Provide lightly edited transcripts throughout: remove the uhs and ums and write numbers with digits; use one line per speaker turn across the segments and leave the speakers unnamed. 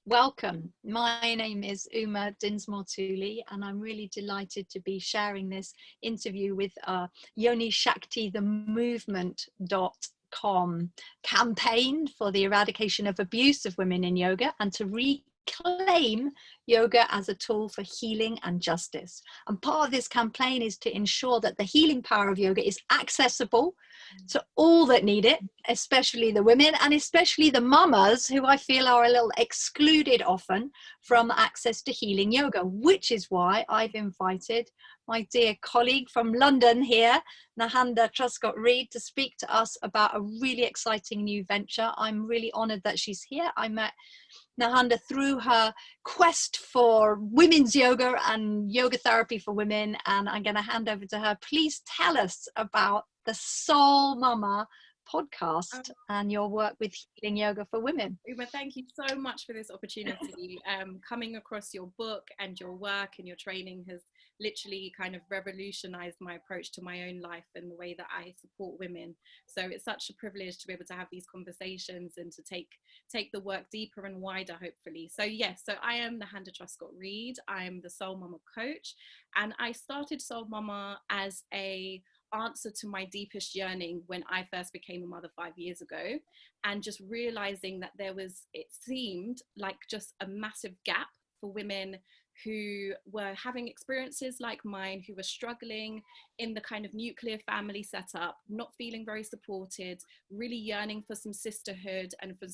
Welcome. My name is Uma Dinsmore-Tuli, and I'm really delighted to be sharing this interview with Yoni Shakti, the movement.com campaign for the eradication of abuse of women in yoga and to reclaim yoga as a tool for healing and justice. And part of this campaign is to ensure that the healing power of yoga is accessible to all that need it, especially the women and especially the mamas who I feel are a little excluded often from access to healing yoga, which is why I've invited my dear colleague from London here, Nehanda Truscott-Reid, to speak to us about a really exciting new venture. I'm really honored that she's here. I met Nehanda through her quest for women's yoga and yoga therapy for women, and I'm going to hand over to her. Please tell us about the Soul Mama podcast and your work with healing yoga for women.
Uma, thank you so much for this opportunity. Coming across your book and your work and your training has literally kind of revolutionized my approach to my own life and the way that I support women. So it's such a privilege to be able to have these conversations and to take the work deeper and wider, hopefully. So yes, so I am Nehanda Truscott-Reid. I'm the Soul Mama coach, and I started Soul Mama as a answer to my deepest yearning when I first became a mother 5 years ago, and just realizing that it seemed like just a massive gap for women who were having experiences like mine, who were struggling in the kind of nuclear family setup, not feeling very supported, really yearning for some sisterhood and for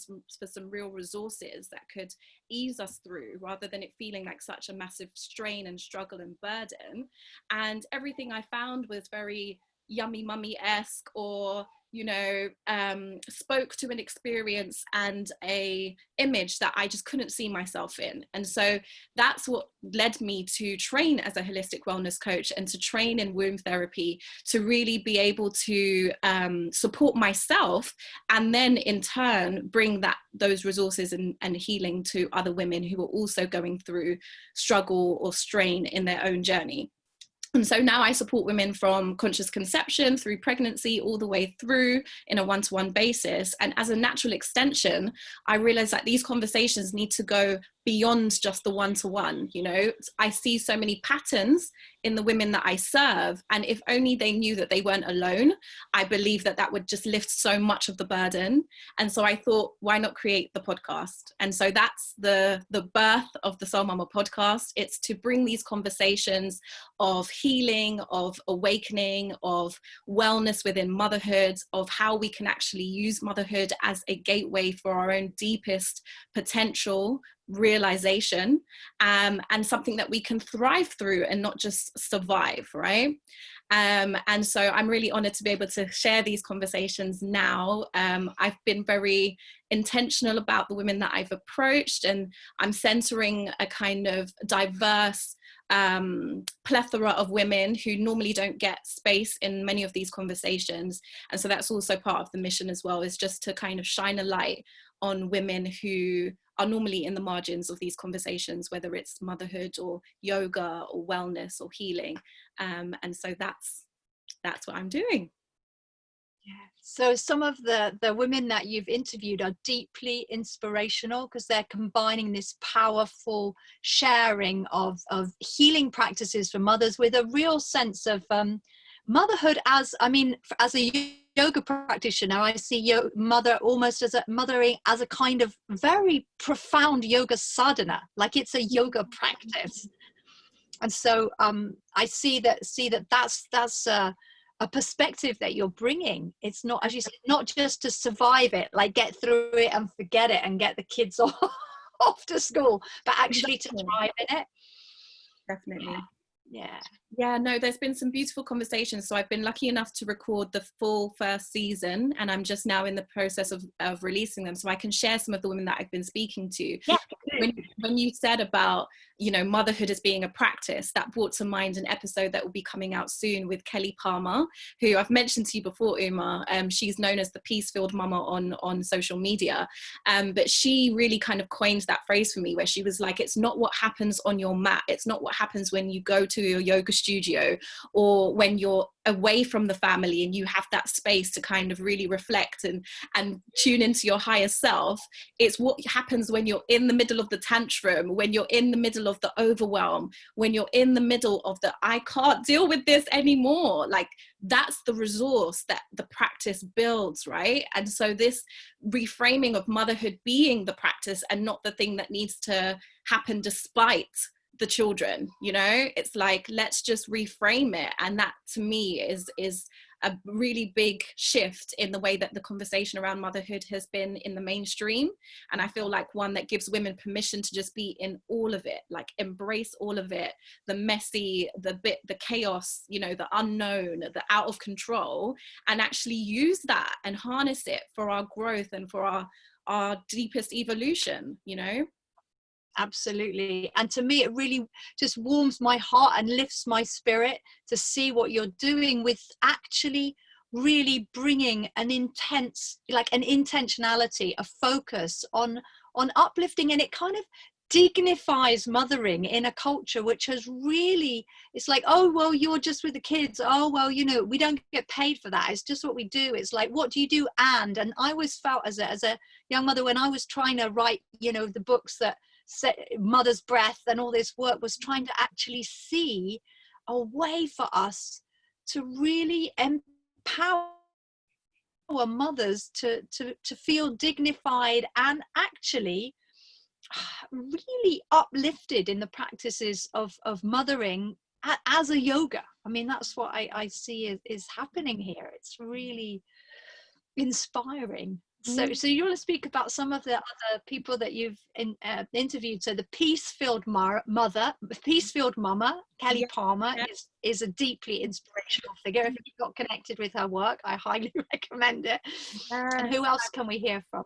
some real resources that could ease us through, rather than it feeling like such a massive strain and struggle and burden. And everything I found was very yummy mummy-esque, or spoke to an experience and a image that I just couldn't see myself in. And so that's what led me to train as a holistic wellness coach and to train in womb therapy, to really be able to support myself, and then in turn bring those resources and healing to other women who are also going through struggle or strain in their own journey. And so now I support women from conscious conception through pregnancy all the way through in a one-to-one basis. And as a natural extension, I realized that these conversations need to go beyond just the one-to-one. I see so many patterns in the women that I serve, and if only they knew that they weren't alone, I believe that would just lift so much of the burden. And so I thought, why not create the podcast? And so that's the birth of the Soul Mama podcast. It's to bring these conversations of healing, of awakening, of wellness within motherhood, of how we can actually use motherhood as a gateway for our own deepest potential realization, and something that we can thrive through and not just survive, right? And so I'm really honored to be able to share these conversations now. I've been very intentional about the women that I've approached, and I'm centering a kind of diverse plethora of women who normally don't get space in many of these conversations. And so that's also part of the mission as well, is just to kind of shine a light on women who are normally in the margins of these conversations, whether it's motherhood or yoga or wellness or healing. And so that's what I'm doing.
Yeah. So some of the women that you've interviewed are deeply inspirational, because they're combining this powerful sharing of healing practices for mothers with a real sense of motherhood. As a yoga practitioner, I see mother almost as mothering as a kind of very profound yoga sadhana, like it's a yoga practice. And so I see that's a perspective that you're bringing. It's not, as you said, not just to survive it, like get through it and forget it and get the kids off to school, but actually to thrive in it.
Definitely.
Yeah,
no, there's been some beautiful conversations. So I've been lucky enough to record the full first season, and I'm just now in the process of releasing them, so I can share some of the women that I've been speaking to.
Yeah.
When you said about motherhood as being a practice, that brought to mind an episode that will be coming out soon with Kelly Palmer, who I've mentioned to you before, Uma. She's known as the peace-filled mama on social media, but she really kind of coined that phrase for me, where she was like, it's not what happens on your mat, it's not what happens when you go to your yoga studio or when you're away from the family and you have that space to kind of really reflect and tune into your higher self. It's what happens when you're in the middle of the tantrum, when you're in the middle of the overwhelm, when you're in the middle of the I can't deal with this anymore. Like, that's the resource that the practice builds, right? And so this reframing of motherhood being the practice and not the thing that needs to happen despite the children, it's like, let's just reframe it. And that to me is a really big shift in the way that the conversation around motherhood has been in the mainstream. And I feel like one that gives women permission to just be in all of it, like embrace all of it, the messy, the chaos, the unknown, the out of control, and actually use that and harness it for our growth and for our deepest evolution,
Absolutely. And to me, it really just warms my heart and lifts my spirit to see what you're doing with actually really bringing an intentionality, a focus on uplifting. And it kind of dignifies mothering in a culture which has really, it's like, oh, well, you're just with the kids. Oh, well, we don't get paid for that. It's just what we do. It's like, what do you do? And I always felt as a young mother, when I was trying to write, the books that Mother's Breath and all this work, was trying to actually see a way for us to really empower mothers to feel dignified and actually really uplifted in the practices of mothering as a yoga. I mean, that's what I see is happening here. It's really inspiring. So you want to speak about some of the other people that you've interviewed? So the peace-filled mama, Kelly Palmer, is a deeply inspirational figure. If you've not connected with her work, I highly recommend it. And who else can we hear from?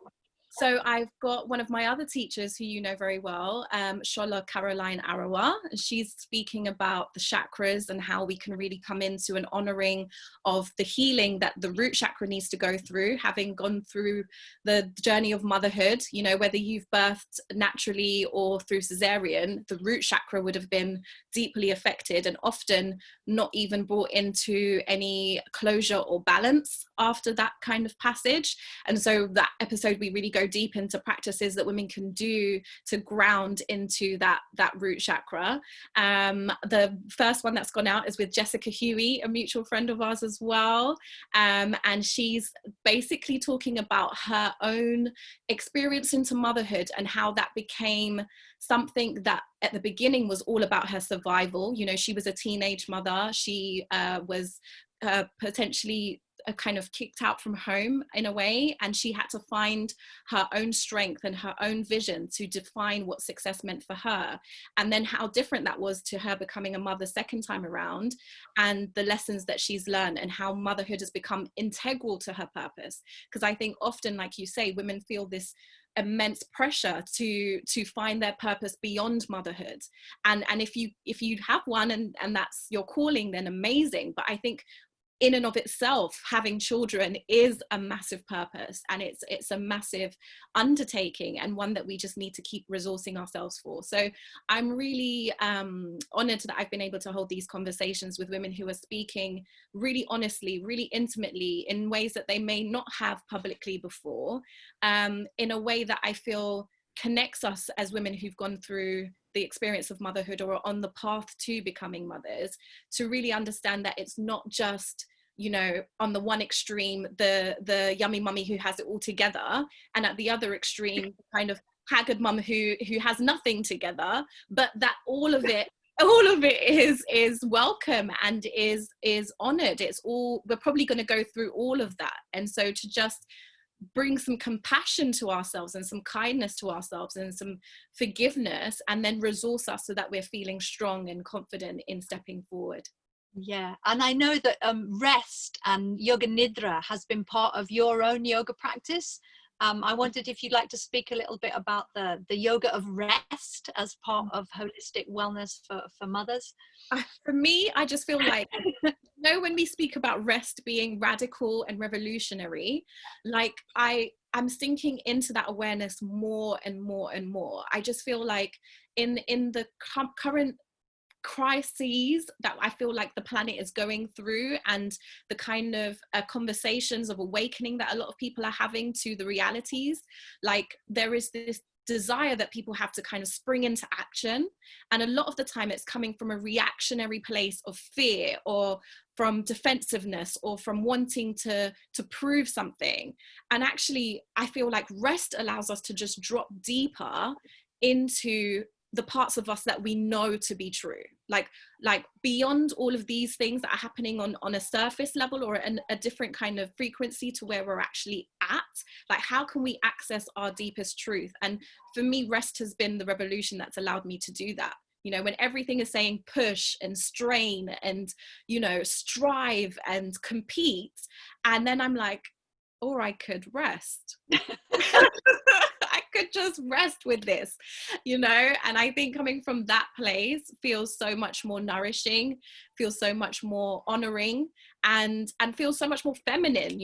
So I've got one of my other teachers who you know very well, Shola Caroline Arawa. She's speaking about the chakras and how we can really come into an honoring of the healing that the root chakra needs to go through, having gone through the journey of motherhood. Whether you've birthed naturally or through cesarean, the root chakra would have been deeply affected and often not even brought into any closure or balance after that kind of passage. And so that episode, we really go deep into practices that women can do to ground into that root chakra. The first one that's gone out is with Jessica Huey, a mutual friend of ours as well, and she's basically talking about her own experience into motherhood and how that became something that at the beginning was all about her survival. She was a teenage mother. She was potentially kind of kicked out from home in a way, and she had to find her own strength and her own vision to define what success meant for her, and then how different that was to her becoming a mother second time around, and the lessons that she's learned and how motherhood has become integral to her purpose. Because I think often, like you say, women feel this immense pressure to find their purpose beyond motherhood, and if you have one and that's your calling, then amazing. But I think in and of itself, having children is a massive purpose, and it's a massive undertaking, and one that we just need to keep resourcing ourselves for. So I'm really honored that I've been able to hold these conversations with women who are speaking really honestly, really intimately, in ways that they may not have publicly before, in a way that I feel connects us as women who've gone through the experience of motherhood or are on the path to becoming mothers, to really understand that it's not just, on the one extreme, the yummy mummy who has it all together, and at the other extreme, kind of haggard mum who has nothing together, but that all of it is welcome and is honored. We're probably going to go through all of that. And so to just bring some compassion to ourselves and some kindness to ourselves and some forgiveness, and then resource us so that we're feeling strong and confident in stepping forward.
Yeah, and I know that rest and yoga nidra has been part of your own yoga practice, I wondered if you'd like to speak a little bit about the yoga of rest as part of holistic wellness for mothers.
For me, I just feel like, when we speak about rest being radical and revolutionary, like I'm sinking into that awareness more and more and more. I just feel like in the current crises that I feel like the planet is going through, and the kind of conversations of awakening that a lot of people are having to the realities, like there is this desire that people have to kind of spring into action, and a lot of the time it's coming from a reactionary place of fear, or from defensiveness, or from wanting to prove something. And actually I feel like rest allows us to just drop deeper into the parts of us that we know to be true, like beyond all of these things that are happening on a surface level, or a different kind of frequency to where we're actually at. Like, how can we access our deepest truth? And for me, rest has been the revolution that's allowed me to do that. When everything is saying push and strain and, strive and compete, and then I'm like, or I could rest. I could just rest with this, and I think coming from that place feels so much more nourishing, feels so much more honoring, and feels so much more feminine,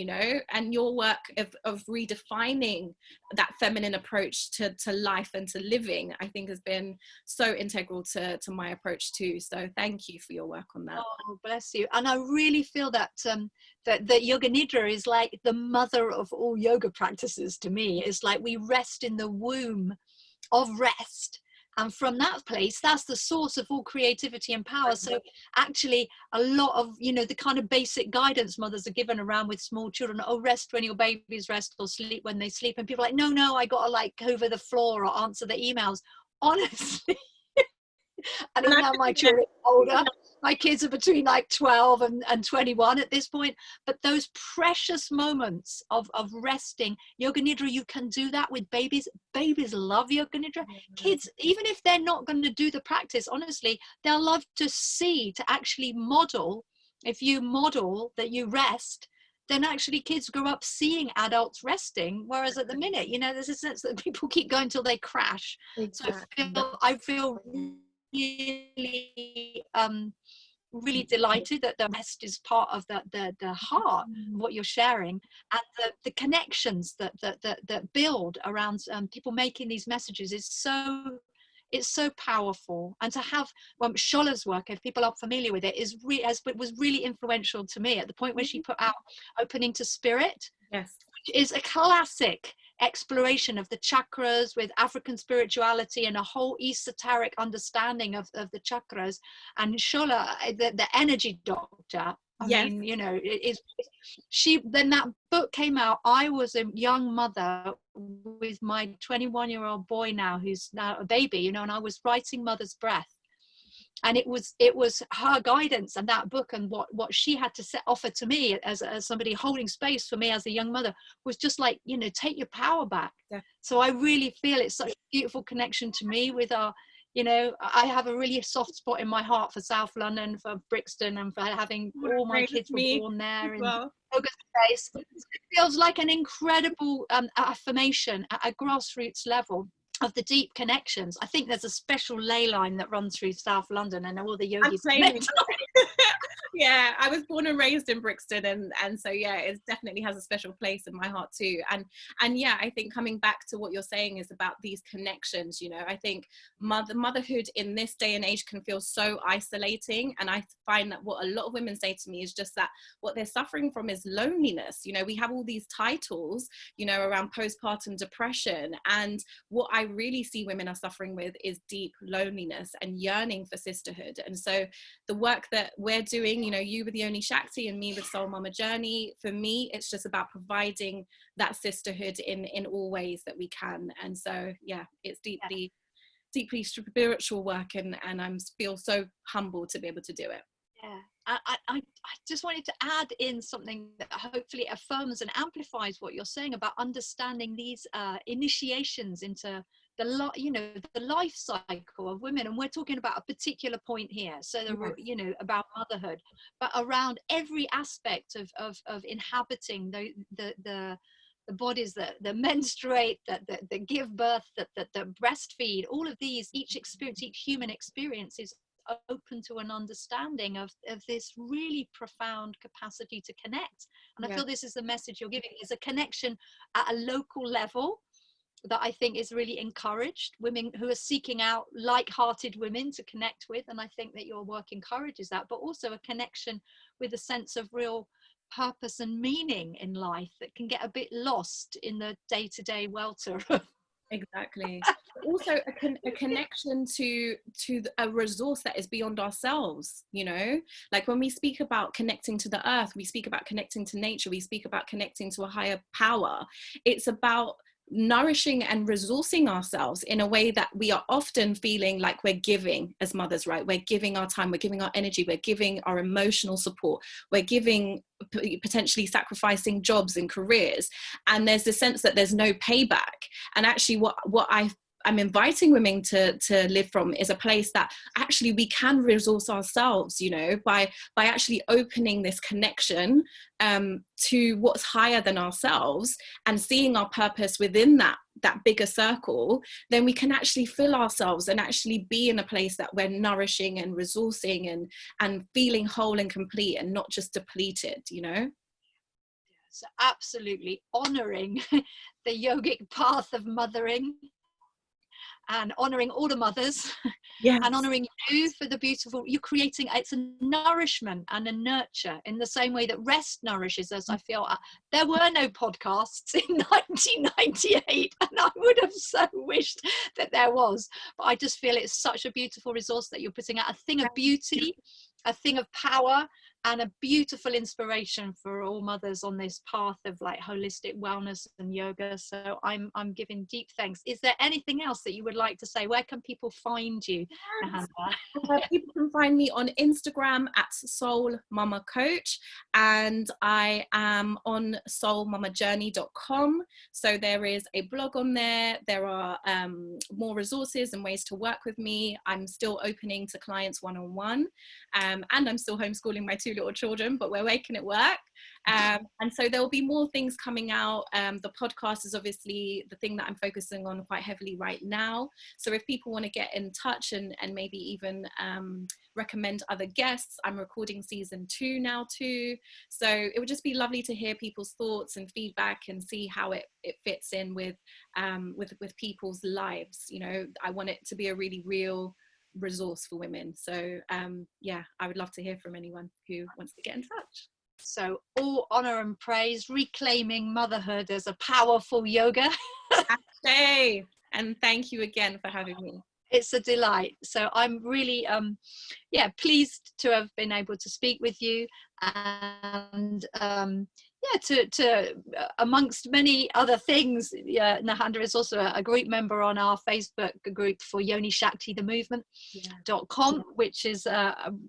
and your work of redefining that feminine approach to life and to living, I think has been so integral to my approach too. So thank you for your work on that.
Oh, bless you. And I really feel that that Yoga Nidra is like the mother of all yoga practices to me. It's like we rest in the womb of rest, and from that place, that's the source of all creativity and power. So actually a lot of the kind of basic guidance mothers are given around with small children, rest when your babies rest, or sleep when they sleep, and people are like, no, I gotta like over the floor or answer the emails. Honestly, and even now my children are older, my kids are between like 12 and 21 at this point, but those precious moments of resting, Yoga Nidra, you can do that with babies. Babies love Yoga Nidra. Kids, even if they're not going to do the practice, honestly, they'll love to see, to actually model. If you model that you rest, then actually kids grow up seeing adults resting, whereas at the minute, there's a sense that people keep going till they crash.
Exactly.
So I feel really delighted that the rest is part of the heart of what you're sharing, and the connections that build around people making these messages is so powerful. And to have Shola's work, if people aren't familiar with it, was really influential to me at the point where she put out Opening to Spirit.
Yes.
Which is a classic exploration of the chakras with African spirituality and a whole esoteric understanding of the chakras. And Shola, the energy doctor, I mean, then that book came out. I was a young mother with my 21-year-old boy now, who's now a baby, and I was writing Mother's Breath. And it was her guidance and that book, and what she had to offer to me as somebody holding space for me as a young mother, was just like, take your power back. Yeah. So I really feel it's such a beautiful connection to me with our, I have a really soft spot in my heart for South London, for Brixton, and for having all my kids were born there in yoga space. It feels like an incredible affirmation at a grassroots level of the deep connections. I think there's a special ley line that runs through South London, and all the yogis.
Yeah, I was born and raised in Brixton, and so yeah, it definitely has a special place in my heart too. And yeah, I think coming back to what you're saying is about these connections. I think motherhood in this day and age can feel so isolating, and I find that what a lot of women say to me is just that what they're suffering from is loneliness. We have all these titles, around postpartum depression, and what I really see women are suffering with is deep loneliness and yearning for sisterhood. And so the work that we're doing, you with the Only Shakti and me with Soul Mama Journey, for me, it's just about providing that sisterhood in all ways that we can. And so, yeah, it's deeply spiritual work, and I feel so humbled to be able to do it.
Yeah, I just wanted to add in something that hopefully affirms and amplifies what you're saying about understanding these initiations into the life cycle of women. And we're talking about a particular point here, so about motherhood, but around every aspect of inhabiting the bodies that menstruate, that give birth, that breastfeed, all of these, each human experience is open to an understanding of this really profound capacity to connect. And I feel this is the message you're giving, is a connection at a local level that I think is really encouraged, women who are seeking out like-hearted women to connect with. And I think that your work encourages that, but also a connection with a sense of real purpose and meaning in life that can get a bit lost in the day-to-day welter.
Exactly. Also a connection to a resource that is beyond ourselves, you know, like when we speak about connecting to the earth, we speak about connecting to nature, we speak about connecting to a higher power. It's about nourishing and resourcing ourselves in a way that we are often feeling like we're giving as mothers, right? We're giving our time, we're giving our energy, we're giving our emotional support, we're giving, potentially sacrificing jobs and careers, and there's the sense that there's no payback. And actually what I'm inviting women to live from is a place that actually we can resource ourselves, you know, by actually opening this connection to what's higher than ourselves and seeing our purpose within that bigger circle. Then we can actually fill ourselves and actually be in a place that we're nourishing and resourcing and feeling whole and complete and not just depleted, you know.
So absolutely honoring the yogic path of mothering, and honoring all the mothers, and honoring you for the beautiful, you're creating, it's a nourishment and a nurture in the same way that rest nourishes us. I feel there were no podcasts in 1998, and I would have so wished that there was, but I just feel it's such a beautiful resource that you're putting out, a thing of beauty, a thing of power, and a beautiful inspiration for all mothers on this path of like holistic wellness and yoga. So I'm giving deep thanks. Is there anything else that you would like to say? Where can people find you, Nehanda?
People can find me on Instagram at Soul Mama Coach, and I am on soulmamajourney.com. So there is a blog on there. There are more resources and ways to work with me. I'm still opening to clients one-on-one, and I'm still homeschooling my 2 little children, but we're making it work. And so there will be more things coming out. The podcast is obviously the thing that I'm focusing on quite heavily right now. So if people want to get in touch and maybe even recommend other guests, I'm recording season 2 now too. So it would just be lovely to hear people's thoughts and feedback and see how it fits in with people's lives. You know, I want it to be a really real resource for women. So yeah, I would love to hear from anyone who wants to get in touch.
So all honor and praise, reclaiming motherhood as a powerful yoga.
Ashe, and thank you again for having me.
It's a delight. So I'm really pleased to have been able to speak with you, and to amongst many other things, Nehanda is also a group member on our Facebook group for Yoni Shakti the Movement.com, which is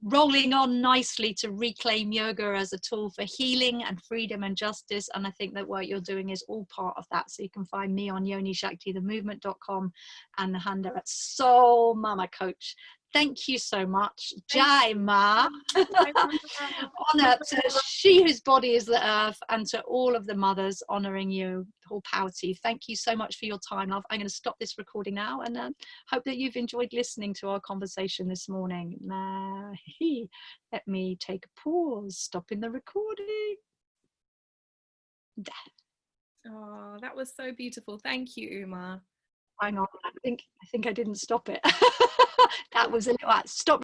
rolling on nicely to reclaim yoga as a tool for healing and freedom and justice. And I think that what you're doing is all part of that. So you can find me on Yoni Shakti the Movement.com and Nehanda at Soul Mama Coach. Thank you so much. Jai Ma. Honor to she whose body is the earth, and to all of the mothers, honoring you, all power to you. Thank you so much for your time, love. I'm going to stop this recording now, and hope that you've enjoyed listening to our conversation this morning. Let me take a pause, stopping the recording.
Oh, that was so beautiful. Thank you, Uma.
Hang on, I think I didn't stop it. That was a little stop.